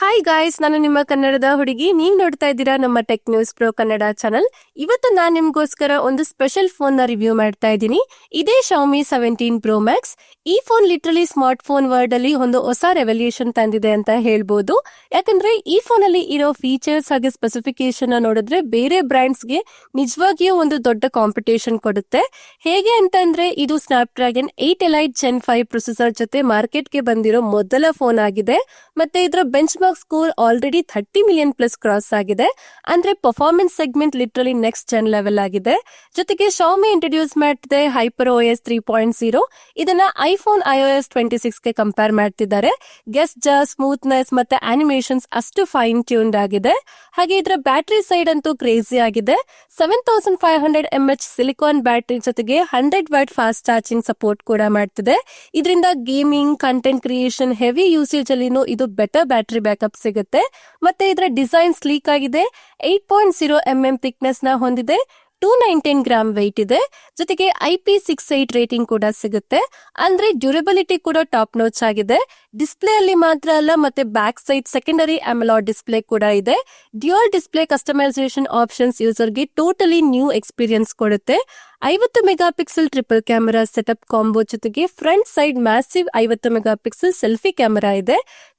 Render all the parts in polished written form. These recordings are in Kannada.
ಹಾಯ್ ಗಾಯ್ಸ್, ನಾನು ನಿಮ್ಮ ಕನ್ನಡದ ಹುಡುಗಿ. ನೀವು ನೋಡ್ತಾ ಇದ್ದೀರಾ ನಮ್ಮ tech news pro Kannada channel. ಇವತ್ತು ನಾನು ನಿಮ್ಗೋಸ್ಕರ ಒಂದು ಸ್ಪೆಷಲ್ ಫೋನ್ ನ ರಿವ್ಯೂ ಮಾಡ್ತಾ ಇದ್ದೀನಿ. ಇದೇ Xiaomi 17 Pro Max. ಈ phone literally smart phone world ಅಲ್ಲಿ ಒಂದು ಹೊಸ ರೆವಲ್ಯೂಷನ್ ತಂದಿದೆ ಅಂತ ಹೇಳ್ಬೋದು. ಯಾಕಂದ್ರೆ ಈ ಫೋನ್ ಅಲ್ಲಿ ಇರೋ ಫೀಚರ್ಸ್ ಹಾಗೆ ಸ್ಪೆಸಿಫಿಕೇಶನ್ ನೋಡಿದ್ರೆ ಬೇರೆ ಬ್ರಾಂಡ್ಸ್ ಗೆ ನಿಜವಾಗಿಯೂ ಒಂದು ದೊಡ್ಡ ಕಾಂಪಿಟೇಷನ್ ಕೊಡುತ್ತೆ. ಹೇಗೆ ಅಂತಂದ್ರೆ ಇದು ಸ್ನ್ಯಾಪ್ಡ್ರ್ಯಾಗನ್ 8 Elite Gen 5 ಪ್ರೊಸೆಸರ್ ಜೊತೆ ಮಾರ್ಕೆಟ್ ಗೆ ಬಂದಿರೋ ಮೊದಲ ಫೋನ್ ಆಗಿದೆ. ಮತ್ತೆ ಇದರ bench mark score already 30 million plus cross ಆಗಿದೆ. ಅಂದ್ರೆ performance segment literally next Jan level ಆಗಿದೆ. ಜೊತೆಗೆ Xiaomi ಇಂಟ್ರೊಡ್ಯೂಸ್ ಮಾಡ್ತಿದೆ HyperOS 3.0. ಇದನ್ನ ಐಫೋನ್ iOS 26 ಗೆ ಕಂಪೇರ್ ಮಾಡ್ತಿದ್ದಾರೆ. ಗೆಸ್ಚರ್, ಸ್ಮೂತ್ನೆಸ್ ಮತ್ತೆ ಅನಿಮೇಷನ್ಸ್ ಅಷ್ಟು ಫೈನ್ ಟ್ಯೂನ್ಡ್ ಆಗಿದೆ. ಹಾಗೆ ಇದರ ಬ್ಯಾಟರಿ ಸೈಡ್ ಅಂತೂ ಕ್ರೇಜಿ ಆಗಿದೆ. 7500 mAh ಸಿಲಿಕಾನ್ ಬ್ಯಾಟರಿ ಜೊತೆಗೆ 100 ವ್ಯಾಟ್ ಫಾಸ್ಟ್ ಚಾರ್ಜಿಂಗ್ ಸಪೋರ್ಟ್ ಕೂಡ ಮಾಡ್ತಿದೆ. ಇದರಿಂದ gaming, content creation, heavy usage ಅಲ್ಲಿನೂ ಇದು ಬೆಟರ್ ಬ್ಯಾಟರಿ ಬ್ಯಾಕಪ್ ಸಿಗುತ್ತೆ. ಮತ್ತೆ ಇದರ ಡಿಸೈನ್ ಸ್ಲೀಕ್ ಆಗಿದೆ. 8.0 mm ಥಿಕ್ನೆಸ್ ನ ಹೊಂದಿದೆ. 219 ಗ್ರಾಮ್ ವೆಯ್ಟ್ ಇದೆ. ಜೊತೆಗೆ IP68 ರೇಟಿಂಗ್ ಕೂಡ ಸಿಗುತ್ತೆ. ಅಂದ್ರೆ ಡ್ಯೂರಬಿಲಿಟಿ ಕೂಡ ಟಾಪ್ ನೋಚ್ ಆಗಿದೆ. ಡಿಸ್ಪ್ಲೇ ಅಲ್ಲಿ ಮಾತ್ರ ಅಲ್ಲ, ಮತ್ತೆ back side secondary AMOLED display ಕೂಡ ಇದೆ. ಡ್ಯುಯಲ್ ಡಿಸ್ಪ್ಲೇ ಕಸ್ಟಮೈಸೇಷನ್ ಆಪ್ಷನ್ಸ್ ಯೂಸರ್ಗೆ ಟೋಟಲಿ ನ್ಯೂ ಎಕ್ಸ್ಪೀರಿಯನ್ಸ್ ಕೊಡುತ್ತೆ. 50 mega pixel triple camera setup combo ಜೊತೆಗೆ front side massive 50 mega pixel selfie camera ಇದೆ.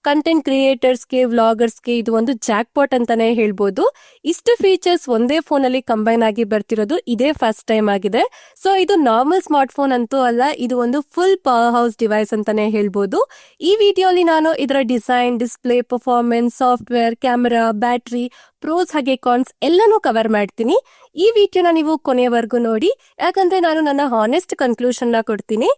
ಕಂಟೆಂಟ್ ಕ್ರಿಯೇಟರ್ಸ್ಗೆ, ವ್ಲಾಗರ್ಸ್ಗೆ ಇದು ಒಂದು ಜಾಕ್ ಪಾಟ್ ಅಂತಾನೆ ಹೇಳ್ಬೋದು. ಇಷ್ಟು ಫೀಚರ್ಸ್ ಒಂದೇ ಫೋನ್ ಅಲ್ಲಿ ಕಂಬೈನ್ ಆಗಿ ಬರ್ತಿರೋದು ಇದೇ ಫಸ್ಟ್ ಟೈಮ್ ಆಗಿದೆ. ಸೊ ಇದು ನಾರ್ಮಲ್ ಸ್ಮಾರ್ಟ್ ಫೋನ್ ಅಂತೂ ಅಲ್ಲ, ಇದು ಒಂದು ಫುಲ್ ಪವರ್ ಹೌಸ್ ಡಿವೈಸ್ ಅಂತಾನೆ ಹೇಳ್ಬೋದು. ಈ ವಿಡಿಯೋಲಿ ನಾನು ಇದರ design, display, performance, software, camera, battery, pros ಹಾಗೆ ಕಾನ್ಸ್ ಎಲ್ಲಾನು ಕವರ್ ಮಾಡ್ತೀನಿ. ಈ ವಿಡಿಯೋನ ನೀವು ಕೊನೆಯವರೆಗೂ ನೋಡಿ, ಯಾಕಂದ್ರೆ ನಾನು ನನ್ನ ಹಾನೆಸ್ಟ್ ಕನ್ಕ್ಲೂಷನ್ ನ ಕೊಡ್ತೀನಿ.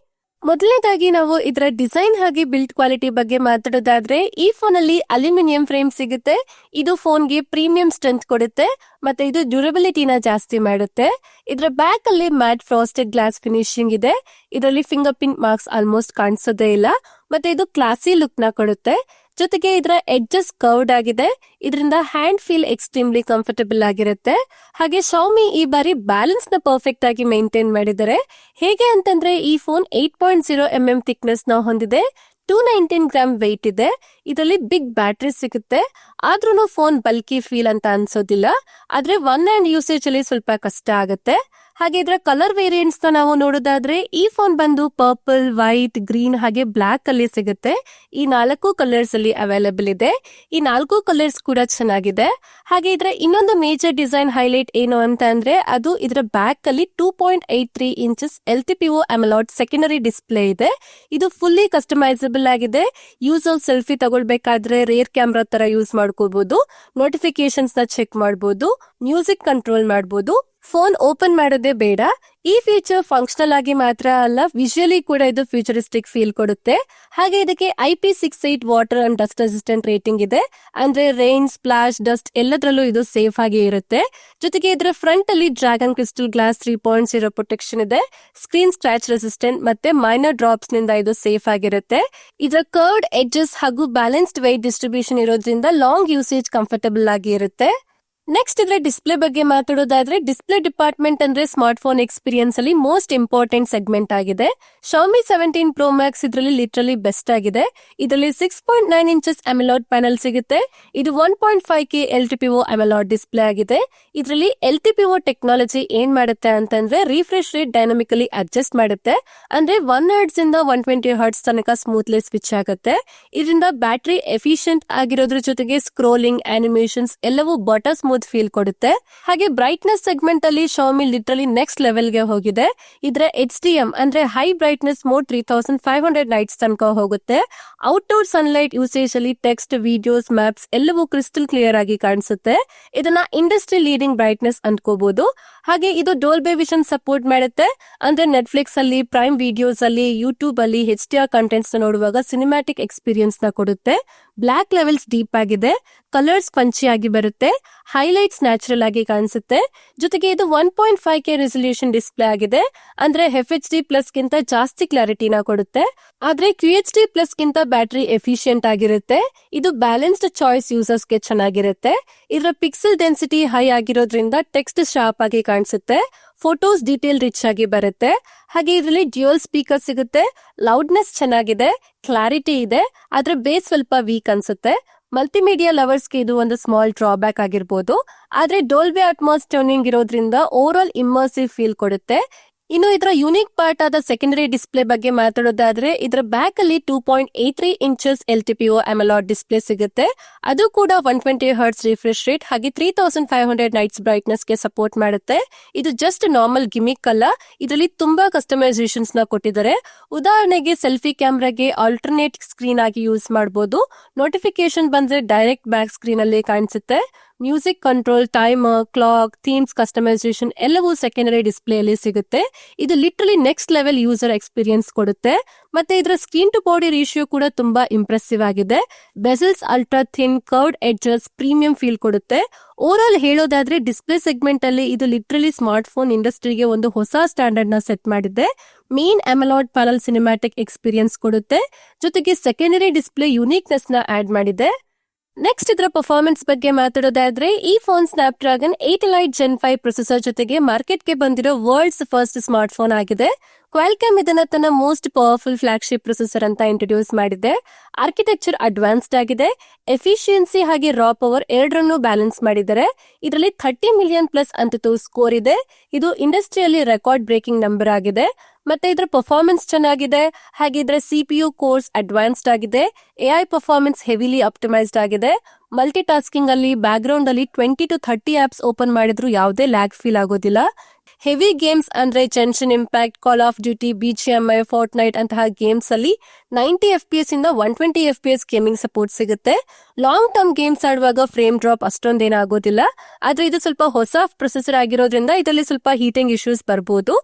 ಮೊದಲನೇದಾಗಿ ನಾವು ಇದರ ಡಿಸೈನ್ ಹಾಗೆ ಬಿಲ್ಡ್ ಕ್ವಾಲಿಟಿ ಬಗ್ಗೆ ಮಾತಾಡೋದಾದ್ರೆ, ಈ ಫೋನ್ ಅಲ್ಲಿ ಅಲ್ಯೂಮಿನಿಯಂ ಫ್ರೇಮ್ ಸಿಗುತ್ತೆ. ಇದು ಫೋನ್ಗೆ ಪ್ರೀಮಿಯಂ ಸ್ಟ್ರೆಂತ್ ಕೊಡುತ್ತೆ. ಮತ್ತೆ ಇದು ಡ್ಯೂರಬಿಲಿಟಿನ ಜಾಸ್ತಿ ಮಾಡುತ್ತೆ. ಇದರ ಬ್ಯಾಕ್ ಅಲ್ಲಿ ಮ್ಯಾಟ್ ಫ್ರಾಸ್ಟೆಡ್ ಗ್ಲಾಸ್ ಫಿನಿಶಿಂಗ್ ಇದೆ. ಇದರಲ್ಲಿ ಫಿಂಗರ್ ಪ್ರಿಂಟ್ ಮಾರ್ಕ್ಸ್ ಆಲ್ಮೋಸ್ಟ್ ಕಾಣಿಸೋದೇ ಇಲ್ಲ. ಮತ್ತೆ ಇದು ಕ್ಲಾಸಿ ಲುಕ್ ನ ಕೊಡುತ್ತೆ. ಜೊತೆಗೆ ಇದರ ಎಡ್ಜಸ್ ಕರ್ವ್ಡ್ ಆಗಿದೆ. ಇದರಿಂದ ಹ್ಯಾಂಡ್ ಫೀಲ್ ಎಕ್ಸ್ಟ್ರೀಮ್ಲಿ ಕಂಫರ್ಟಬಲ್ ಆಗಿರುತ್ತೆ. ಹಾಗೆ Xiaomi ಈ ಬಾರಿ ಬ್ಯಾಲೆನ್ಸ್ ನ ಪರ್ಫೆಕ್ಟ್ ಆಗಿ ಮೇಂಟೈನ್ ಮಾಡಿದ್ದಾರೆ. ಹೇಗೆ ಅಂತಂದ್ರೆ ಈ ಫೋನ್ 8.0 mm ಥಿಕ್ನೆಸ್ ನ ಹೊಂದಿದೆ. 219 ಗ್ರಾಮ್ ವೆಯ್ಟ್ ಇದೆ. ಇದರಲ್ಲಿ ಬಿಗ್ ಬ್ಯಾಟರಿ ಸಿಗುತ್ತೆ. ಆದ್ರೂ ಫೋನ್ ಬಲ್ಕಿ ಫೀಲ್ ಅಂತ ಅನ್ಸೋದಿಲ್ಲ. ಆದ್ರೆ ಒನ್ ಹ್ಯಾಂಡ್ ಯೂಸೇಜ್ ಅಲ್ಲಿ ಸ್ವಲ್ಪ ಕಷ್ಟ ಆಗುತ್ತೆ. ಹಾಗೆ ಇದರ ಕಲರ್ ವೇರಿಯಂಟ್ಸ್ ನ ನಾವು ನೋಡೋದಾದ್ರೆ, ಈ ಫೋನ್ ಬಂದು ಪರ್ಪಲ್, ವೈಟ್, ಗ್ರೀನ್ ಹಾಗೆ ಬ್ಲಾಕ್ ಅಲ್ಲಿ ಸಿಗುತ್ತೆ. ಈ 4 ಕಲರ್ಸ್ ಅಲ್ಲಿ ಅವೈಲೇಬಲ್ ಇದೆ. ಈ 4 ಕಲರ್ಸ್ ಕೂಡ ಚೆನ್ನಾಗಿದೆ. ಹಾಗೆ ಇದರ ಇನ್ನೊಂದು ಮೇಜರ್ ಡಿಸೈನ್ ಹೈಲೈಟ್ ಏನು ಅಂತ ಅಂದ್ರೆ, ಅದು ಇದರ ಬ್ಯಾಕ್ ಅಲ್ಲಿ 2.83 inches LTPO AMOLED secondary display ಇದೆ. ಇದು ಫುಲ್ಲಿ ಕಸ್ಟಮೈಸಬಲ್ ಆಗಿದೆ. ಯೂಸರ್ ಸೆಲ್ಫಿ ತಗೊಳ್ಬೇಕಾದ್ರೆ ರೇರ್ ಕ್ಯಾಮ್ರಾ ತರ ಯೂಸ್ ಮಾಡ್ಕೋಬಹುದು. ನೋಟಿಫಿಕೇಶನ್ಸ್ ನ ಚೆಕ್ ಮಾಡಬಹುದು. ಮ್ಯೂಸಿಕ್ ಕಂಟ್ರೋಲ್ ಮಾಡಬಹುದು. ಫೋನ್ ಓಪನ್ ಮಾಡೋದೇ ಬೇಡ. ಈ ಫೀಚರ್ ಫಂಕ್ಷನಲ್ ಆಗಿ ಮಾತ್ರ ಅಲ್ಲ, ವಿಜುವಲಿ ಕೂಡ ಇದು ಫ್ಯೂಚರಿಸ್ಟಿಕ್ ಫೀಲ್ ಕೊಡುತ್ತೆ. ಹಾಗೆ ಇದಕ್ಕೆ IP68 water and dust resistant rating ಇದೆ. ಅಂದ್ರೆ ರೈನ್, ಸ್ಪ್ಲಾಶ್, ಡಸ್ಟ್ ಎಲ್ಲದರಲ್ಲೂ ಇದು ಸೇಫ್ ಆಗಿ ಇರುತ್ತೆ. ಜೊತೆಗೆ ಇದರ ಫ್ರಂಟ್ ಅಲ್ಲಿ ಡ್ರ್ಯಾಗನ್ ಕ್ರಿಸ್ಟಲ್ ಗ್ಲಾಸ್ 3.0 ಪ್ರೊಟೆಕ್ಷನ್ ಇದೆ. ಸ್ಕ್ರೀನ್ ಸ್ಕ್ರಾಚ್ ರೆಸಿಸ್ಟೆಂಟ್ ಮತ್ತೆ ಮೈನರ್ ಡ್ರಾಪ್ಸ್ ನಿಂದ ಇದು ಸೇಫ್ ಆಗಿರುತ್ತೆ. ಇದರ ಕರ್ವ್ಡ್ ಎಡ್ಜಸ್ ಹಾಗೂ ಬ್ಯಾಲೆನ್ಸ್ಡ್ ವೆಯ್ಟ್ ಡಿಸ್ಟ್ರಿಬ್ಯೂಷನ್ ಇರೋದ್ರಿಂದ ಲಾಂಗ್ ಯೂಸೇಜ್ ಕಂಫರ್ಟಬಲ್ ಆಗಿ ಇರುತ್ತೆ. ನೆಕ್ಸ್ಟ್ ಇದ್ರೆ ಡಿಸ್ಪ್ಲೇ ಬಗ್ಗೆ ಮಾತಾಡೋದಾದ್ರೆ, ಡಿಸ್ಪ್ಲೇ ಡಿಪಾರ್ಟ್ಮೆಂಟ್ ಅಂದ್ರೆ ಸ್ಮಾರ್ಟ್ ಫೋನ್ ಎಕ್ಸ್ಪೀರಿಯನ್ಸ್ ಅಲ್ಲಿ ಮೋಸ್ಟ್ ಇಂಪಾರ್ಟೆಂಟ್ ಸೆಗ್ಮೆಂಟ್ ಆಗಿದೆ. Xiaomi 17 Pro Max ಇದರಲ್ಲಿ ಲಿಟ್ರಲಿ ಬೆಸ್ಟ್ ಆಗಿದೆ. ಇದರಲ್ಲಿ 6.9 ಇಂಚಸ್ AMOLED ಪ್ಯಾನಲ್ ಸಿಗುತ್ತೆ. ಇದು 1.5K LTPO AMOLED ಡಿಸ್ಪ್ಲೇ ಆಗಿದೆ. ಇದರಲ್ಲಿ LTPO ಟೆಕ್ನಾಲಜಿ ಏನ್ ಮಾಡುತ್ತೆ ಅಂತಂದ್ರೆ, ರಿಫ್ರೆಶ್ ರೇಟ್ ಡೈನಾಮಿಕಲಿ ಅಡ್ಜಸ್ಟ್ ಮಾಡುತ್ತೆ. ಅಂದ್ರೆ 1 Hz ಇಂದ 120 Hz ತನಕ ಸ್ಮೂತ್ಲಿ ಸ್ವಿಚ್ ಆಗುತ್ತೆ. ಇದರಿಂದ ಬ್ಯಾಟರಿ ಎಫಿಷಿಯಂಟ್ ಆಗಿರೋದ್ರ ಜೊತೆಗೆ ಸ್ಕ್ರೋಲಿಂಗ್, ಅನಿಮೇಷನ್ಸ್ ಎಲ್ಲವೂ ಬಟರ್ ಸ್ಮೂತ್ ಫೀಲ್ ಕೊಡುತ್ತೆ. ಹಾಗೆ ಬ್ರೈಟ್ನೆಸ್ ಸೆಗ್ಮೆಂಟ್ ಅಲ್ಲಿ Xiaomi ಲಿಟ್ರಲಿ ನೆಕ್ಸ್ಟ್ ಲೆವೆಲ್ ಗೆ ಹೋಗಿದೆ. ಇದರ HDM ಅಂದ್ರೆ ಹೈ ಬ್ರೈಟ್ನೆಸ್ ಮೋಡ್ 3500 ನೈಟ್ಸ್ ತನಕ ಹೋಗುತ್ತೆ. ಔಟ್ಡೋರ್ ಸನ್ಲೈಟ್ ಯೂಸೇಜ್ ಅಲ್ಲಿ ಟೆಕ್ಸ್ಟ್, ವಿಡಿಯೋಸ್, ಮ್ಯಾಪ್ಸ್ ಎಲ್ಲವೂ ಕ್ರಿಸ್ಟಲ್ ಕ್ಲಿಯರ್ ಆಗಿ ಕಾಣಿಸುತ್ತೆ. ಇದನ್ನ ಇಂಡಸ್ಟ್ರಿ ಲೀಡಿಂಗ್ ಬ್ರೈಟ್ನೆಸ್ ಅಂದ್ಕೋಬಹುದು. ಹಾಗೆ ಇದು ಡೋಲ್ಬಿ ವಿಷನ್ ಸಪೋರ್ಟ್ ಮಾಡುತ್ತೆ. ಅಂದ್ರೆ ನೆಟ್ಫ್ಲಿಕ್ಸ್ ಅಲ್ಲಿ, ಪ್ರೈಮ್ ವಿಡಿಯೋಸ್ ಅಲ್ಲಿ, ಯೂಟ್ಯೂಬ್ ಅಲ್ಲಿ HDR ಕಂಟೆಂಟ್ಸ್ ನೋಡುವಾಗ ಸಿನಿಮ್ಯಾಟಿಕ್ ಎಕ್ಸ್ಪೀರಿಯನ್ಸ್ ನ ಕೊಡುತ್ತೆ. ಬ್ಲಾಕ್ ಲೆವೆಲ್ಸ್ ಡೀಪ್ ಆಗಿದೆ. ಕಲರ್ಸ್ ಪಂಚಿ ಆಗಿ ಬರುತ್ತೆ. ಹೈಲೈಟ್ಸ್ ನ್ಯಾಚುರಲ್ ಆಗಿ ಕಾಣಿಸುತ್ತೆ. ಜೊತೆಗೆ ಇದು 1.5K ರೆಸಲ್ಯೂಷನ್ ಡಿಸ್ಪ್ಲೇ ಆಗಿದೆ. ಅಂದ್ರೆ FHD ಪ್ಲಸ್ ಗಿಂತ ಜಾಸ್ತಿ ಕ್ಲಾರಿಟಿನ ಕೊಡುತ್ತೆ. ಆದ್ರೆ QHD ಪ್ಲಸ್ ಗಿಂತ ಬ್ಯಾಟರಿ ಎಫಿಷಿಯಂಟ್ ಆಗಿರುತ್ತೆ. ಇದು ಬ್ಯಾಲೆನ್ಸ್ಡ್ ಚಾಯ್ಸ್ ಯೂಸರ್ಸ್ ಗೆ ಚೆನ್ನಾಗಿರುತ್ತೆ. ಇದರ ಪಿಕ್ಸೆಲ್ ಡೆನ್ಸಿಟಿ ಹೈ ಆಗಿರೋದ್ರಿಂದ ಟೆಕ್ಸ್ಟ್ ಶಾರ್ಪ್ ಆಗಿ ಕಾಣಿಸುತ್ತೆ. ಫೋಟೋಸ್ ಡೀಟೇಲ್ ರಿಚ್ ಆಗಿ ಬರುತ್ತೆ. ಹಾಗೆ ಇದರಲ್ಲಿ ಡ್ಯುಯಲ್ ಸ್ಪೀಕರ್ ಸಿಗುತ್ತೆ. ಲೌಡ್ನೆಸ್ ಚೆನ್ನಾಗಿದೆ, ಕ್ಲಾರಿಟಿ ಇದೆ, ಆದ್ರೆ ಬೇಸ್ ಸ್ವಲ್ಪ ವೀಕ್ ಅನ್ಸುತ್ತೆ. ಮಲ್ಟಿಮೀಡಿಯಾ ಲವರ್ಸ್ಗೆ ಇದು ಒಂದು ಸ್ಮಾಲ್ ಡ್ರಾಬ್ಯಾಕ್ ಆಗಿರ್ಬೋದು. ಆದ್ರೆ ಡೋಲ್ಬಿ ಅಟ್ಮಾಸ್ ಟ್ಯೂನಿಂಗ್ ಇರೋದ್ರಿಂದ ಓವರ್ ಆಲ್ ಇಮ್ಮರ್ಸಿವ್ ಫೀಲ್ ಕೊಡುತ್ತೆ. ಇನ್ನು ಇದರ ಯೂನಿಕ್ ಪಾರ್ಟ್ ಆದ ಸೆಕೆಂಡರಿ ಡಿಸ್ಪ್ಲೇ ಬಗ್ಗೆ ಮಾತಾಡೋದಾದ್ರೆ ಇದರ ಬ್ಯಾಕ್ ಅಲ್ಲಿ 2.83 ಇಂಚಸ್ LTPO ಅಮಲಾಯ್ಡ್ ಡಿಸ್ಪ್ಲೇ ಸಿಗುತ್ತೆ. ಅದು ಕೂಡ 120 ಹರ್ಟ್ಸ್ ರಿಫ್ರೆಶ್ ರೇಟ್ ಹಾಗೆ 3500 ನೈಟ್ಸ್ ಬ್ರೈಟ್ನೆಸ್ ಗೆ ಸಪೋರ್ಟ್ ಮಾಡುತ್ತೆ. ಇದು ಜಸ್ಟ್ ನಾರ್ಮಲ್ ಗಿಮಿಕ್ ಅಲ್ಲ, ಇದರಲ್ಲಿ ತುಂಬಾ ಕಸ್ಟಮೈಸೇಷನ್ಸ್ ನ ಕೊಟ್ಟಿದ್ದಾರೆ. ಉದಾಹರಣೆಗೆ ಸೆಲ್ಫಿ ಕ್ಯಾಮ್ರಾಗೆ ಆಲ್ಟರ್ನೇಟ್ ಸ್ಕ್ರೀನ್ ಆಗಿ ಯೂಸ್ ಮಾಡಬಹುದು. ನೋಟಿಫಿಕೇಶನ್ ಬಂದ್ರೆ ಡೈರೆಕ್ಟ್ ಬ್ಯಾಕ್ ಸ್ಕ್ರೀನ್ ಅಲ್ಲಿ ಕಾಣಿಸುತ್ತೆ. Music control, timer, clock, themes customisation ಎಲ್ಲವೂ ಸೆಕೆಂಡರಿ ಡಿಸ್ಪ್ಲೇ ಅಲ್ಲಿ ಸಿಗುತ್ತೆ. ಇದು literally next level user experience ಕೊಡುತ್ತೆ. ಮತ್ತೆ ಇದರ ಸ್ಕ್ರೀನ್ ಟು ಬಾಡಿ ರೇಷಿಯೋ ಕೂಡ ತುಂಬಾ ಇಂಪ್ರೆಸಿವ್ ಆಗಿದೆ. Bezels ultra thin, curved edges, premium feel ಕೊಡುತ್ತೆ. ಓವರ್ ಆಲ್ ಹೇಳೋದಾದ್ರೆ ಡಿಸ್ಪ್ಲೇ ಸೆಗ್ಮೆಂಟ್ ಅಲ್ಲಿ ಇದು ಲಿಟರಲಿ ಸ್ಮಾರ್ಟ್ ಫೋನ್ ಇಂಡಸ್ಟ್ರಿಗೆ ಒಂದು ಹೊಸ ಸ್ಟ್ಯಾಂಡರ್ಡ್ ನ ಸೆಟ್ ಮಾಡಿದೆ. Main AMOLED panel cinematic experience ಕೊಡುತ್ತೆ, ಜೊತೆಗೆ ಸೆಕೆಂಡರಿ ಡಿಸ್ಪ್ಲೇ ಯೂನಿಕ್ನೆಸ್ ನ ಆಡ್ ಮಾಡಿದೆ. ನೆಕ್ಸ್ಟ್ ಇದರ ಪರ್ಫಾರ್ಮೆನ್ಸ್ ಬಗ್ಗೆ ಮಾತಾಡೋದಾದ್ರೆ ಈ phone Snapdragon 8 elite gen 5 processor ಜೊತೆಗೆ ಮಾರ್ಕೆಟ್ಗೆ ಬಂದಿರೋ ವರ್ಲ್ಡ್ಸ್ ಫಸ್ಟ್ ಸ್ಮಾರ್ಟ್ ಫೋನ್ ಆಗಿದೆ. ಕ್ವಾಲ್ಕಾಮ್ ಇದನ್ನ ತನ್ನ ಮೋಸ್ಟ್ ಪವರ್ಫುಲ್ ಫ್ಲಾಗ್ಶಿಪ್ ಪ್ರೊಸೆಸರ್ ಅಂತ ಇಂಟ್ರೊಡ್ಯೂಸ್ ಮಾಡಿದೆ. ಆರ್ಕಿಟೆಕ್ಚರ್ ಅಡ್ವಾನ್ಸ್ಡ್ ಆಗಿದೆ. ಎಫಿಷಿಯನ್ಸಿ ಹಾಗೆ ರಾ ಪವರ್ ಎರಡರನ್ನು ಬ್ಯಾಲೆನ್ಸ್ ಮಾಡಿದ್ದಾರೆ. ಇದರಲ್ಲಿ 30 ಮಿಲಿಯನ್ ಪ್ಲಸ್ ಅಂತಿತು ಸ್ಕೋರ್ ಇದೆ. ಇದು ಇಂಡಸ್ಟ್ರಿಯಲ್ಲಿ ರೆಕಾರ್ಡ್ ಬ್ರೇಕಿಂಗ್ ನಂಬರ್ ಆಗಿದೆ. ಮತ್ತೆ ಇದರ ಪರ್ಫಾರ್ಮೆನ್ಸ್ ಚೆನ್ನಾಗಿದೆ, ಹಾಗೆ ಇದರ CPU ಕೋರ್ಸ್ ಅಡ್ವಾನ್ಸ್ಡ್ ಆಗಿದೆ. AI ಪರ್ಫಾರ್ಮೆನ್ಸ್ ಹೆವಿಲಿ ಆಪ್ಟಿಮೈಸ್ಡ್ ಆಗಿದೆ. ಮಲ್ಟಿ ಟಾಸ್ಕಿಂಗ್ ಅಲ್ಲಿ ಬ್ಯಾಕ್ ಗ್ರೌಂಡ್ ಅಲ್ಲಿ 20 to 30 ಆಪ್ಸ್ ಓಪನ್ ಮಾಡಿದ್ರು ಯಾವುದೇ ಲ್ಯಾಗ್ ಫೀಲ್ ಆಗೋದಿಲ್ಲ. ಹೆವಿ ಗೇಮ್ಸ್ ಅಂದ್ರೆ Genshin Impact, Call of Duty, BGMI, Fortnite ಅಂತಹ ಗೇಮ್ಸ್ ಅಲ್ಲಿ 90 FPS ಇಂದ 120 FPS ಗೇಮಿಂಗ್ ಸಪೋರ್ಟ್ ಸಿಗುತ್ತೆ. ಲಾಂಗ್ ಟರ್ಮ್ ಗೇಮ್ಸ್ ಆಡುವಾಗ ಫ್ರೇಮ್ ಡ್ರಾಪ್ ಅಷ್ಟೊಂದೇನಾಗೋದಿಲ್ಲ. ಆದ್ರೆ ಇದು ಸ್ವಲ್ಪ ಹೊಸ ಪ್ರೊಸೆಸರ್ ಆಗಿರೋದ್ರಿಂದ ಇದರಲ್ಲಿ ಸ್ವಲ್ಪ ಹೀಟಿಂಗ್ ಇಶ್ಯೂಸ್ ಬರಬಹುದು.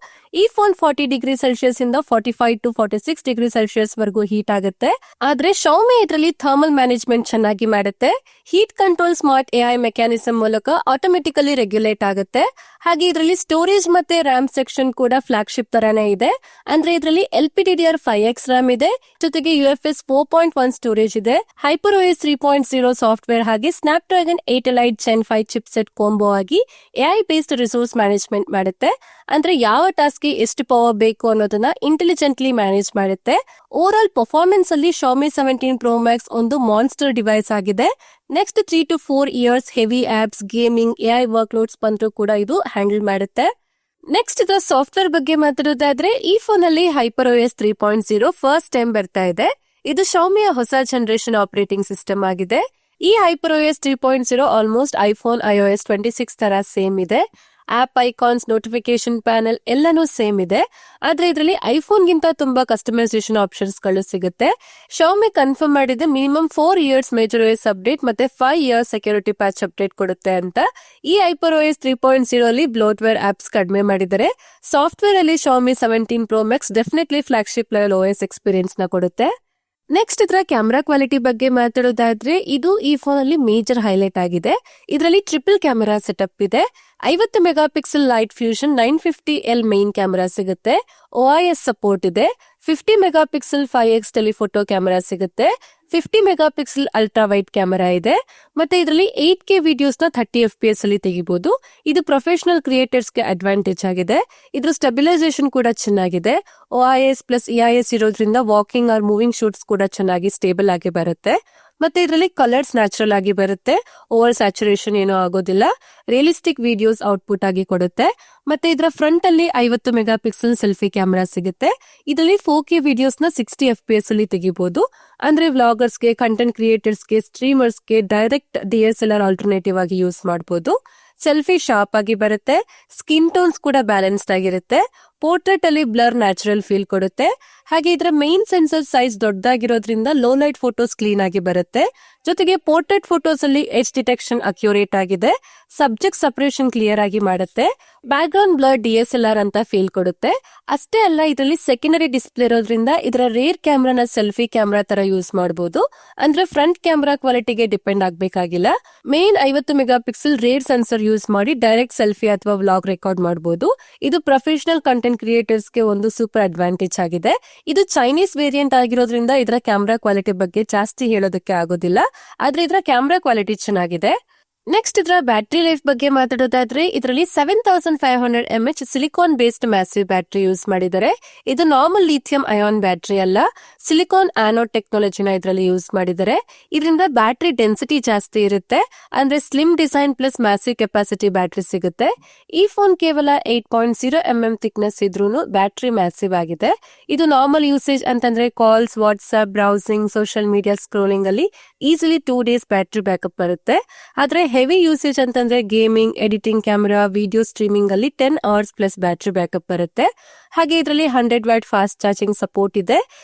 ಈ ಫೋನ್ 40 ಡಿಗ್ರಿ ಸೆಲ್ಸಿಯಸ್ ಇಂದ 45 to 46 ಡಿಗ್ರಿ ಸೆಲ್ಸಿಯಸ್ ವರೆಗೂ ಹೀಟ್ ಆಗುತ್ತೆ. ಆದ್ರೆ Xiaomi ಇದರಲ್ಲಿ ಥರ್ಮಲ್ ಮ್ಯಾನೇಜ್ಮೆಂಟ್ ಚೆನ್ನಾಗಿ ಮಾಡುತ್ತೆ. Heat control smart AI mechanism ಮೂಲಕ ಆಟೋಮೆಟಿಕಲಿ ರೆಗ್ಯುಲೇಟ್ ಆಗುತ್ತೆ. ಹಾಗೆ ಇದರಲ್ಲಿ ಸ್ಟೋರೇಜ್ ಮತ್ತೆ ರ್ಯಾಮ್ ಸೆಕ್ಷನ್ ಕೂಡ ಫ್ಲಾಗ್ಶಿಪ್ ತರಾನೇ ಇದೆ. ಅಂದ್ರೆ ಇದರಲ್ಲಿ LPDDR5X ರ್ಯಾಮ್ ಇದೆ, ಜೊತೆಗೆ UFS 4.1 ಸ್ಟೋರೇಜ್ ಇದೆ. HyperOS 3.0 ಸಾಫ್ಟ್ವೇರ್ ಹಾಗೆ Snapdragon 8 elite gen 5 chipset combo ಆಗಿ AI ಬೇಸ್ಡ್ ರಿಸೋರ್ಸ್ ಮ್ಯಾನೇಜ್ಮೆಂಟ್ ಮಾಡುತ್ತೆ. ಅಂದ್ರೆ ಯಾವ ಟಾಸ್ಕ್ಗೆ ಎಷ್ಟು ಪವರ್ ಬೇಕು ಅನ್ನೋದನ್ನ ಇಂಟೆಲಿಜೆಂಟ್ಲಿ ಮ್ಯಾನೇಜ್ ಮಾಡುತ್ತೆ. ಓವರ್ ಆಲ್ ಪರ್ಫಾರ್ಮೆನ್ಸ್ ಅಲ್ಲಿ Xiaomi 17 Pro Max ಒಂದು ಮಾನ್ಸ್ಟರ್ ಡಿವೈಸ್ ಆಗಿದೆ. Next 3 to 4 years heavy apps, gaming, AI workloads ಬಂದರೂ ಕೂಡ ಇದು ಹ್ಯಾಂಡಲ್ ಮಾಡುತ್ತೆ. ನೆಕ್ಸ್ಟ್ ಇದರ ಸಾಫ್ಟ್ವೇರ್ ಬಗ್ಗೆ ಮಾತಾಡೋದಾದ್ರೆ ಈ ಫೋನ್ ಅಲ್ಲಿ HyperOS 3.0 ಫಸ್ಟ್ ಟೈಮ್ ಬರ್ತಾ ಇದೆ. ಇದು Xiaomiಯ ಹೊಸ ಜನರೇಷನ್ ಆಪರೇಟಿಂಗ್ ಸಿಸ್ಟಮ್ ಆಗಿದೆ. ಈ HyperOS 3.0 ಆಲ್ಮೋಸ್ಟ್ ಐಫೋನ್ iOS 26 ತರ ಸೇಮ್ ಇದೆ. ಆಪ್ ಐಕಾನ್ಸ್, ನೋಟಿಫಿಕೇಶನ್ ಪ್ಯಾನೆಲ್ ಎಲ್ಲನೂ ಸೇಮ್ ಇದೆ. ಆದ್ರೆ ಇದರಲ್ಲಿ ಐಫೋನ್ ಗಿಂತ ತುಂಬಾ ಕಸ್ಟಮೈಸೇಷನ್ ಆಪ್ಷನ್ಸ್ ಗಳು ಸಿಗುತ್ತೆ. Xiaomi ಕನ್ಫರ್ಮ್ ಮಾಡಿದೆ minimum 4 years major OS update ಮತ್ತೆ 5 ಇಯರ್ಸ್ ಸೆಕ್ಯೂರಿಟಿ ಪ್ಯಾಚ್ ಅಪ್ಡೇಟ್ ಕೊಡುತ್ತೆ ಅಂತ. ಈ HyperOS 3.0 ಅಲ್ಲಿ ಬ್ಲೋಟ್ವೇರ್ ಆಪ್ಸ್ ಕಡಿಮೆ ಮಾಡಿದ್ದಾರೆ. ಸಾಫ್ಟ್ವೇರ್ ಅಲ್ಲಿ Xiaomi 17 Pro Max definitely flagship level OS experience ನ ಕೊಡುತ್ತೆ. ನೆಕ್ಸ್ಟ್ ಇದರ ಕ್ಯಾಮ್ರಾ ಕ್ವಾಲಿಟಿ ಬಗ್ಗೆ ಮಾತಾಡೋದಾದ್ರೆ ಇದು ಈ ಫೋನ್ ಅಲ್ಲಿ ಮೇಜರ್ ಹೈಲೈಟ್ ಆಗಿದೆ. ಇದರಲ್ಲಿ ಟ್ರಿಪಲ್ ಕ್ಯಾಮೆರಾ ಸೆಟಪ್ ಇದೆ. 50 mega pixel light fusion 950L main camera ಸಿಗುತ್ತೆ. OIS ಸಪೋರ್ಟ್ ಇದೆ. 50 mega pixel 5X telephoto camera ಸಿಗುತ್ತೆ. 50 mega pixel ultra wide camera ಇದೆ. ಮತ್ತೆ ಇದರಲ್ಲಿ 8K ವಿಡಿಯೋಸ್ ನ 30 FPS ಅಲ್ಲಿ ತೆಗಿಬಹುದು. ಇದು ಪ್ರೊಫೆಷನಲ್ ಕ್ರಿಯೇಟರ್ಸ್ ಗೆ ಅಡ್ವಾಂಟೇಜ್ ಆಗಿದೆ. ಇದ್ರ ಸ್ಟೆಬಿಲೈಸೇಷನ್ ಕೂಡ ಚೆನ್ನಾಗಿದೆ. OIS ಪ್ಲಸ್ EIS ಇರೋದ್ರಿಂದ ವಾಕಿಂಗ್ ಆರ್ ಮೂವಿಂಗ್ ಶೂಟ್ಸ್ ಕೂಡ ಚೆನ್ನಾಗಿ ಸ್ಟೇಬಲ್ ಆಗಿ ಬರುತ್ತೆ. ಮತ್ತೆ ಇದರಲ್ಲಿ ಕಲರ್ಸ್ ನ್ಯಾಚುರಲ್ ಆಗಿ ಬರುತ್ತೆ. ಓವರ್ ಸ್ಯಾಚುರೇಷನ್ ಏನೂ ಆಗೋದಿಲ್ಲ. ರಿಯಲಿಸ್ಟಿಕ್ ವಿಡಿಯೋಸ್ ಔಟ್ಪುಟ್ ಆಗಿ ಕೊಡುತ್ತೆ. ಮತ್ತೆ ಇದರ ಫ್ರಂಟ್ ಅಲ್ಲಿ 50 ಮೆಗಾ ಪಿಕ್ಸೆಲ್ ಸೆಲ್ಫಿ ಕ್ಯಾಮೆರಾ ಸಿಗುತ್ತೆ. ಇದರಲ್ಲಿ 4K ವಿಡಿಯೋಸ್ ನ 60 FPS ಅಲ್ಲಿ ತೆಗಿಬಹುದು. ಅಂದ್ರೆ ವ್ಲಾಗರ್ಸ್ಗೆ, ಕಂಟೆಂಟ್ ಕ್ರಿಯೇಟರ್ಸ್ಗೆ, ಸ್ಟ್ರೀಮರ್ಸ್ಗೆ ಡೈರೆಕ್ಟ್ DSLR ಆಲ್ಟರ್ನೇಟಿವ್ ಆಗಿ ಯೂಸ್ ಮಾಡಬಹುದು. ಸೆಲ್ಫಿ ಶಾರ್ಪ್ ಆಗಿ ಬರುತ್ತೆ. ಸ್ಕಿನ್ ಟೋನ್ಸ್ ಕೂಡ ಬ್ಯಾಲೆನ್ಸ್ಡ್ ಆಗಿರುತ್ತೆ. ಪೋರ್ಟ್ರೇಟ್ ಅಲ್ಲಿ ಬ್ಲರ್ ನ್ಯಾಚುರಲ್ ಫೀಲ್ ಕೊಡುತ್ತೆ. ಹಾಗೆ ಇದರ ಮೇನ್ ಸೆನ್ಸರ್ ಸೈಜ್ ದೊಡ್ಡದಾಗಿರೋದ್ರಿಂದ ಲೋ ಲೈಟ್ ಫೋಟೋಸ್ ಕ್ಲೀನ್ ಆಗಿ ಬರುತ್ತೆ. ಜೊತೆಗೆ ಪೋರ್ಟ್ರೇಟ್ ಫೋಟೋಸ್ ಅಲ್ಲಿ ಎಡ್ಜ್ ಡಿಟೆಕ್ಷನ್ ಅಕ್ಯುರೇಟ್ ಆಗಿದೆ. ಸಬ್ಜೆಕ್ಟ್ ಸಪರೇಷನ್ ಕ್ಲಿಯರ್ ಆಗಿ ಮಾಡುತ್ತೆ. ಬ್ಯಾಕ್ ಗ್ರೌಂಡ್ ಬ್ಲರ್ DSLR ಅಂತ ಫೀಲ್ ಕೊಡುತ್ತೆ. ಅಷ್ಟೇ ಅಲ್ಲ, ಇದರಲ್ಲಿ ಸೆಕೆಂಡರಿ ಡಿಸ್ಪ್ಲೇ ಇರೋದ್ರಿಂದ ಇದರ ರೇರ್ ಕ್ಯಾಮ್ರಾನ ಸೆಲ್ಫಿ ಕ್ಯಾಮ್ರಾ ತರ ಯೂಸ್ ಮಾಡಬಹುದು. ಅಂದ್ರೆ ಫ್ರಂಟ್ ಕ್ಯಾಮ್ರಾ ಕ್ವಾಲಿಟಿಗೆ ಡಿಪೆಂಡ್ ಆಗಬೇಕಾಗಿಲ್ಲ. Main 50 mega pixel rear sensor use ಮಾಡಿ ಡೈರೆಕ್ಟ್ ಸೆಲ್ಫಿ ಅಥವಾ ವ್ಲಾಗ್ ರೆಕಾರ್ಡ್ ಮಾಡಬಹುದು. ಇದು ಪ್ರೊಫೆಷನಲ್ ಕಂಟೆಂಟ್ ಕ್ರಿಯೇಟರ್ಸ್ ಗೆ ಒಂದು ಸೂಪರ್ ಅಡ್ವಾಂಟೇಜ್ ಆಗಿದೆ. ಇದು ಚೈನೀಸ್ ವೇರಿಯಂಟ್ ಆಗಿರೋದ್ರಿಂದ ಇದರ ಕ್ಯಾಮ್ರಾ ಕ್ವಾಲಿಟಿ ಬಗ್ಗೆ ಜಾಸ್ತಿ ಹೇಳೋದಕ್ಕೆ ಆಗೋದಿಲ್ಲ. ಆದ್ರೆ ಇದರ ಕ್ಯಾಮ್ರಾ ಕ್ವಾಲಿಟಿ ಚೆನ್ನಾಗಿದೆ. ನೆಕ್ಸ್ಟ್ ಇದರ ಬ್ಯಾಟರಿ ಲೈಫ್ ಬಗ್ಗೆ ಮಾತಾಡೋದಾದ್ರೆ ಇದರಲ್ಲಿ 7500 mAh silicon based massive battery use ಮಾಡಿದ್ದಾರೆ. ಇದು ನಾರ್ಮಲ್ ಲಿಥಿಯಂ ಅಯಾನ್ ಬ್ಯಾಟರಿ ಅಲ್ಲ, ಸಿಲಿಕಾನ್ ಆನೋಡ್ ಟೆಕ್ನಾಲಜಿನ ಇದರಲ್ಲಿ ಯೂಸ್ ಮಾಡಿದ್ದಾರೆ. ಇದರಿಂದ ಬ್ಯಾಟರಿ ಡೆನ್ಸಿಟಿ ಜಾಸ್ತಿ ಇರುತ್ತೆ, ಅಂದ್ರೆ slim design plus massive capacity battery ಸಿಗುತ್ತೆ. ಈ ಫೋನ್ ಕೇವಲ 8.0 mm ಥಿಕ್ನೆಸ್ ಇದ್ರೂ ಬ್ಯಾಟರಿ ಮ್ಯಾಸಿವ್ ಆಗಿದೆ. ಇದು ನಾರ್ಮಲ್ ಯೂಸೇಜ್ ಅಂತಂದ್ರೆ calls, WhatsApp, browsing, social media scrolling ಅಲ್ಲಿ ಈಸಿಲಿ 2 days ಬ್ಯಾಟರಿ ಬ್ಯಾಕಪ್ ಬರುತ್ತೆ. ಆದ್ರೆ ಹೆವಿ ಯೂಸೇಜ್ ಅಂತಂದ್ರೆ gaming, editing, camera, video streaming ಅಲ್ಲಿ 10 hours ಪ್ಲಸ್ ಬ್ಯಾಟರಿ ಬ್ಯಾಕಪ್ ಬರುತ್ತೆ. ಹಾಗೆ ಇದರಲ್ಲಿ 100 ವಾಟ್ ಫಾಸ್ಟ್ ಚಾರ್ಜಿಂಗ್ ಸಪೋರ್ಟ್ ಇದೆ.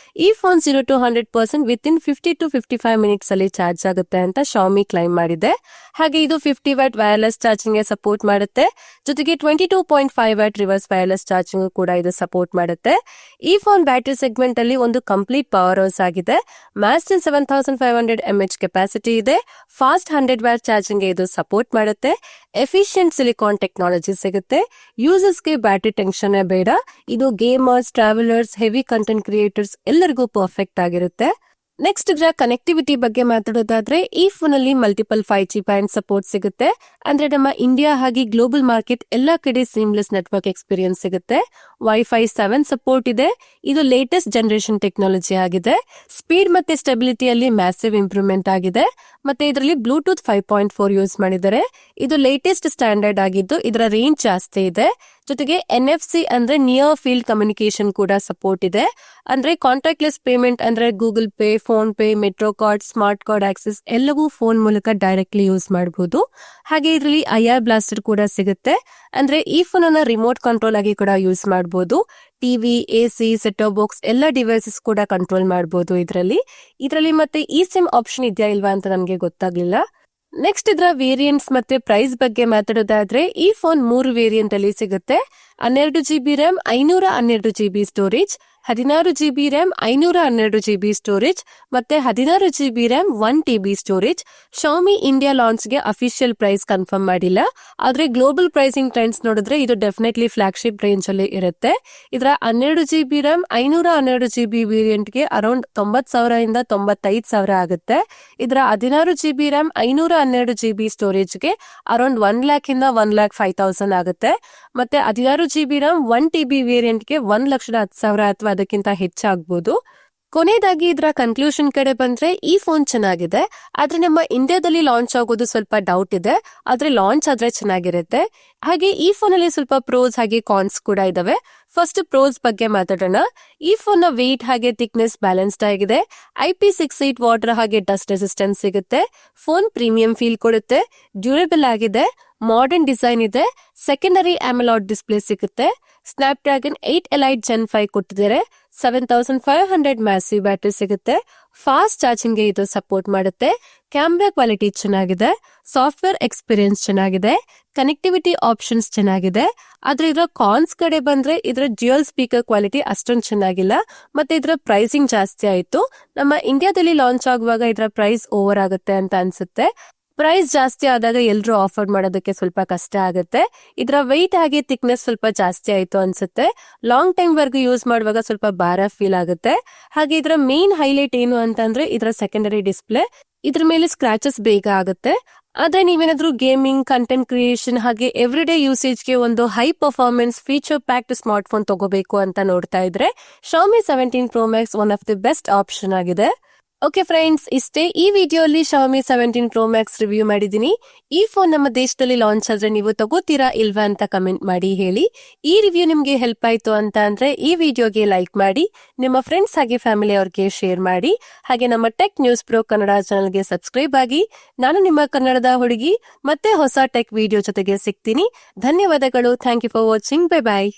ಈ phone 0 to 100% with in 50 to 55 minutes ಅಲ್ಲಿ ಚಾರ್ಜ್ ಆಗುತ್ತೆ ಅಂತ ಶಾಮಿ ಕ್ಲೈಮ್ ಮಾಡಿದೆ. ಹಾಗೆ ಇದು 50 ವಾಟ್ ವೈರ್ಲೆಸ್ ಚಾರ್ಜಿಂಗ್ ಗೆ ಸಪೋರ್ಟ್ ಮಾಡುತ್ತೆ. ಜೊತೆಗೆ 22.5 ವಾಟ್ ರಿವರ್ಸ್ ವೈರ್ಲೆಸ್ ಚಾರ್ಜಿಂಗ್ ಕೂಡ ಇದು ಸಪೋರ್ಟ್ ಮಾಡುತ್ತೆ. ಈ ಫೋನ್ ಬ್ಯಾಟರಿ ಸೆಗ್ಮೆಂಟ್ ಅಲ್ಲಿ ಒಂದು ಕಂಪ್ಲೀಟ್ ಪವರ್ ಹೌಸ್ ಆಗಿದೆ. ಮ್ಯಾಸಿವ್ 7500 mAh ಕೆಪಾಸಿಟಿ ಇದೆ. ಫಾಸ್ಟ್ 100 ವಾಟ್ ಚಾರ್ಜಿಂಗ್ ಗೆ ಇದು ಸಪೋರ್ಟ್ ಮಾಡುತ್ತೆ. ಎಫಿಷಿಯಂಟ್ ಸಿಲಿಕಾನ್ ಟೆಕ್ನಾಲಜಿ ಸಿಗುತ್ತೆ. ಯೂಸರ್ಸ್ ಗೆ ಬ್ಯಾಟರಿ ಟೆನ್ಷನ್ ಬೇಡ. ಇದು gamers, travellers, heavy content creators ಎಲ್ಲರಿಗೂ ಪರ್ಫೆಕ್ಟ್ ಆಗಿರುತ್ತೆ. ನೆಕ್ಸ್ಟ್ ಇದರ ಕನೆಕ್ಟಿವಿಟಿ ಬಗ್ಗೆ ಮಾತಾಡೋದಾದ್ರೆ ಈ ಫೋನ್ ಅಲ್ಲಿ ಮಲ್ಟಿಪಲ್ 5G ಬ್ಯಾಂಡ್ ಸಪೋರ್ಟ್ ಸಿಗುತ್ತೆ. ಅಂದ್ರೆ ನಮ್ಮ ಇಂಡಿಯಾ ಹಾಗೆ ಗ್ಲೋಬಲ್ ಮಾರ್ಕೆಟ್ ಎಲ್ಲಾ ಕಡೆ ಸೀಮ್ಲೆಸ್ ನೆಟ್ವರ್ಕ್ ಎಕ್ಸ್ಪೀರಿಯನ್ಸ್ ಸಿಗುತ್ತೆ. ವೈಫೈ 7 ಸಪೋರ್ಟ್ ಇದೆ. ಇದು ಲೇಟೆಸ್ಟ್ ಜನರೇಷನ್ ಟೆಕ್ನಾಲಜಿ ಆಗಿದೆ. ಸ್ಪೀಡ್ ಮತ್ತೆ ಸ್ಟೆಬಿಲಿಟಿಯಲ್ಲಿ ಮ್ಯಾಸಿವ್ ಇಂಪ್ರೂವ್ಮೆಂಟ್ ಆಗಿದೆ. ಮತ್ತೆ ಇದರಲ್ಲಿ ಬ್ಲೂಟೂತ್ 5.4 ಯೂಸ್ ಮಾಡಿದ್ದಾರೆ. ಇದು ಲೇಟೆಸ್ಟ್ ಸ್ಟ್ಯಾಂಡರ್ಡ್ ಆಗಿದ್ದು ಇದರ ರೇಂಜ್ ಜಾಸ್ತಿ ಇದೆ. ಜೊತೆಗೆ NFC ಅಂದ್ರೆ ನಿಯರ್ ಫೀಲ್ಡ್ ಕಮ್ಯುನಿಕೇಶನ್ ಕೂಡ ಸಪೋರ್ಟ್ ಇದೆ. ಅಂದ್ರೆ ಕಾಂಟ್ಯಾಕ್ಟ್ಲೆಸ್ ಪೇಮೆಂಟ್ ಅಂದ್ರೆ Google pay, phone pay, metro card, smart card access ಎಲ್ಲವೂ ಫೋನ್ ಮೂಲಕ ಡೈರೆಕ್ಟ್ಲಿ ಯೂಸ್ ಮಾಡಬಹುದು. ಹಾಗೆ ಇದರಲ್ಲಿ IR ಬ್ಲಾಸ್ಟರ್ ಕೂಡ ಸಿಗುತ್ತೆ. ಅಂದ್ರೆ ಈ ಫೋನ್ ಅನ್ನ ರಿಮೋಟ್ ಕಂಟ್ರೋಲ್ ಆಗಿ ಕೂಡ ಯೂಸ್ ಮಾಡಬಹುದು. ಟಿವಿ, AC, ಸೆಟ್ ಬಾಕ್ಸ್ ಎಲ್ಲ ಡಿವೈಸಸ್ ಕೂಡ ಕಂಟ್ರೋಲ್ ಮಾಡಬಹುದು ಇದರಲ್ಲಿ ಮತ್ತೆ ಈ ಸಿಮ್ ಆಪ್ಷನ್ ಇದೆಯಾ ಇಲ್ವಾ ಅಂತ ನಮ್ಗೆ ಗೊತ್ತಾಗ್ಲಿಲ್ಲ. ನೆಕ್ಸ್ಟ್ ಇದರ ವೇರಿಯಂಟ್ಸ್ ಮತ್ತೆ ಪ್ರೈಸ್ ಬಗ್ಗೆ ಮಾತಾಡೋದಾದ್ರೆ ಈ ಫೋನ್ 3 ವೇರಿಯಂಟ್ ಅಲ್ಲಿ ಸಿಗುತ್ತೆ. 12GB RAM, 512GB storage, 16GB RAM, 512GB storage ಮತ್ತೆ 16GB RAM, 1TB storage. Xiaomi India launch ಗೆ ಅಫಿಷಿಯಲ್ ಪ್ರೈಸ್ ಕನ್ಫರ್ಮ್ ಮಾಡಿಲ್ಲ. ಆದ್ರೆ ಗ್ಲೋಬಲ್ ಪ್ರೈಸಿಂಗ್ ಟ್ರೆಂಡ್ಸ್ ನೋಡಿದ್ರೆ ಇದು ಡೆಫಿನೆಟ್ಲಿ ಫ್ಲಾಗ್ಶಿಪ್ ರೇಂಜ್ ಅಲ್ಲಿ ಇರುತ್ತೆ. ಇದರ 12GB RAM, 512GB ವೇರಿಯಂಟ್ ಗೆ ಅರೌಂಡ್ 90,000 ಇಂದ 95,000 ಆಗುತ್ತೆ. ಇದರ 16GB RAM, 512GB ಸ್ಟೋರೇಜ್ ಗೆ ಅರೌಂಡ್ 1 lakh ಇಂದ 1,05,000 ಆಗುತ್ತೆ. ಮತ್ತೆ 16GB RAM, 1TB ವೇರಿಯಂಟ್ ಗೆ 1,10,000 ಅಥವಾ ಅದಕ್ಕಿಂತ ಹೆಚ್ಚಾಗಬಹುದು. ಕೊನೆಯದಾಗಿ ಇದರ ಕನ್ಕ್ಲೂಷನ್ ಕಡೆ ಬಂದ್ರೆ ಈ ಫೋನ್ ಚೆನ್ನಾಗಿದೆ. ಆದ್ರೆ ನಮ್ಮ ಇಂಡಿಯಾದಲ್ಲಿ ಲಾಂಚ್ ಆಗೋದು ಸ್ವಲ್ಪ ಡೌಟ್ ಇದೆ. ಆದ್ರೆ ಲಾಂಚ್ ಆದ್ರೆ ಚೆನ್ನಾಗಿರುತ್ತೆ. ಹಾಗೆ ಈ ಫೋನ್ ಅಲ್ಲಿ ಸ್ವಲ್ಪ ಪ್ರೋಸ್ ಹಾಗೆ ಕಾನ್ಸ್ ಕೂಡ ಇದಾವೆ. ಫಸ್ಟ್ ಪ್ರೋಸ್ ಬಗ್ಗೆ ಮಾತಾಡೋಣ. ಈ ಫೋನ್ ನ ವೇಟ್ ಹಾಗೆ ಥಿಕ್ನೆಸ್ ಬ್ಯಾಲೆನ್ಸ್ಡ್ ಆಗಿದೆ. IP68 ವಾಟರ್ ಹಾಗೆ ಡಸ್ಟ್ ರೆಸಿಸ್ಟೆನ್ಸ್ ಸಿಗುತ್ತೆ. ಫೋನ್ ಪ್ರೀಮಿಯಂ ಫೀಲ್ ಕೊಡುತ್ತೆ. ಡ್ಯೂರೇಬಲ್ ಆಗಿದೆ. ಮಾಡರ್ನ್ ಡಿಸೈನ್ ಇದೆ. ಸೆಕೆಂಡರಿ AMOLED ಡಿಸ್ಪ್ಲೇ ಸಿಗುತ್ತೆ. ಸ್ನ್ಯಾಪ್ಡ್ರ್ಯಾಗನ್ 8 Elite Gen 5 ಕೊಟ್ಟಿದ್ದಾರೆ. 7500 ಮ್ಯಾಸಿವ್ ಬ್ಯಾಟರಿ ಸಿಗುತ್ತೆ. ಫಾಸ್ಟ್ ಚಾರ್ಜಿಂಗ್ ಗೆ ಇದು ಸಪೋರ್ಟ್ ಮಾಡುತ್ತೆ. ಕ್ಯಾಮ್ರಾ ಕ್ವಾಲಿಟಿ ಚೆನ್ನಾಗಿದೆ. ಸಾಫ್ಟ್ವೇರ್ ಎಕ್ಸ್ಪೀರಿಯನ್ಸ್ ಚೆನ್ನಾಗಿದೆ. ಕನೆಕ್ಟಿವಿಟಿ ಆಪ್ಷನ್ಸ್ ಚೆನ್ನಾಗಿದೆ. ಆದ್ರೆ ಇದರ ಕಾನ್ಸ್ ಕಡೆ ಬಂದ್ರೆ ಇದರ ಡ್ಯುಯಲ್ ಸ್ಪೀಕರ್ ಕ್ವಾಲಿಟಿ ಅಷ್ಟೊಂದು ಚೆನ್ನಾಗಿಲ್ಲ. ಮತ್ತೆ ಇದರ ಪ್ರೈಸಿಂಗ್ ಜಾಸ್ತಿ ಆಯ್ತು. ನಮ್ಮ ಇಂಡಿಯಾದಲ್ಲಿ ಲಾಂಚ್ ಆಗುವಾಗ ಇದರ ಪ್ರೈಸ್ ಓವರ್ ಆಗುತ್ತೆ ಅಂತ ಅನ್ಸುತ್ತೆ. ಪ್ರೈಸ್ ಜಾಸ್ತಿ ಆದಾಗ ಎಲ್ಲರೂ ಆಫರ್ ಮಾಡೋದಕ್ಕೆ ಸ್ವಲ್ಪ ಕಷ್ಟ ಆಗುತ್ತೆ. ಇದರ ವೆಯ್ಟ್ ಹಾಗೆ ಥಿಕ್ನೆಸ್ ಸ್ವಲ್ಪ ಜಾಸ್ತಿ ಆಯ್ತು ಅನ್ಸುತ್ತೆ. ಲಾಂಗ್ ಟೈಮ್ ವರ್ಗು ಯೂಸ್ ಮಾಡುವಾಗ ಸ್ವಲ್ಪ ಭಾರ ಫೀಲ್ ಆಗುತ್ತೆ. ಹಾಗೆ ಇದರ ಮೇನ್ ಹೈಲೈಟ್ ಏನು ಅಂತಂದ್ರೆ ಇದರ ಸೆಕೆಂಡರಿ ಡಿಸ್ಪ್ಲೇ. ಇದ್ರ ಮೇಲೆ ಸ್ಕ್ರಾಚಸ್ ಬೇಗ ಆಗುತ್ತೆ. ಆದ್ರೆ ನೀವೇನಾದ್ರೂ ಗೇಮಿಂಗ್, ಕಂಟೆಂಟ್ ಕ್ರಿಯೇಷನ್ ಹಾಗೆ ಎವ್ರಿ ಡೇ ಯೂಸೇಜ್ ಗೆ ಒಂದು high performance feature packed smart phone ತಗೋಬೇಕು ಅಂತ ನೋಡ್ತಾ ಇದ್ರೆ Xiaomi 17 Pro Max one of the best option ಆಗಿದೆ. ಓಕೆ ಫ್ರೆಂಡ್ಸ್, ಇಷ್ಟೇ ಈ ವಿಡಿಯೋಲಿ Xiaomi 17 Pro Max ರಿವ್ಯೂ ಮಾಡಿದೀನಿ. ಈ ಫೋನ್ ನಮ್ಮ ದೇಶದಲ್ಲಿ ಲಾಂಚ್ ಆದ್ರೆ ನೀವು ತಗೋತೀರಾ ಇಲ್ವಾ ಅಂತ ಕಮೆಂಟ್ ಮಾಡಿ ಹೇಳಿ. ಈ ರಿವ್ಯೂ ನಿಮ್ಗೆ ಹೆಲ್ಪ್ ಆಯ್ತು ಅಂತ ಅಂದ್ರೆ ಈ ವಿಡಿಯೋಗೆ ಲೈಕ್ ಮಾಡಿ, ನಿಮ್ಮ ಫ್ರೆಂಡ್ಸ್ ಹಾಗೆ ಫ್ಯಾಮಿಲಿ ಅವ್ರಿಗೆ ಶೇರ್ ಮಾಡಿ. ಹಾಗೆ ನಮ್ಮ ಟೆಕ್ ನ್ಯೂಸ್ ಪ್ರೋ ಕನ್ನಡ ಚಾನಲ್ಗೆ ಸಬ್ಸ್ಕ್ರೈಬ್ ಆಗಿ. ನಾನು ನಿಮ್ಮ ಕನ್ನಡದ ಹುಡುಗಿ ಮತ್ತೆ ಹೊಸ ಟೆಕ್ ವಿಡಿಯೋ ಜೊತೆಗೆ ಸಿಗ್ತೀನಿ. ಧನ್ಯವಾದಗಳು. Thank you for watching. Bye bye.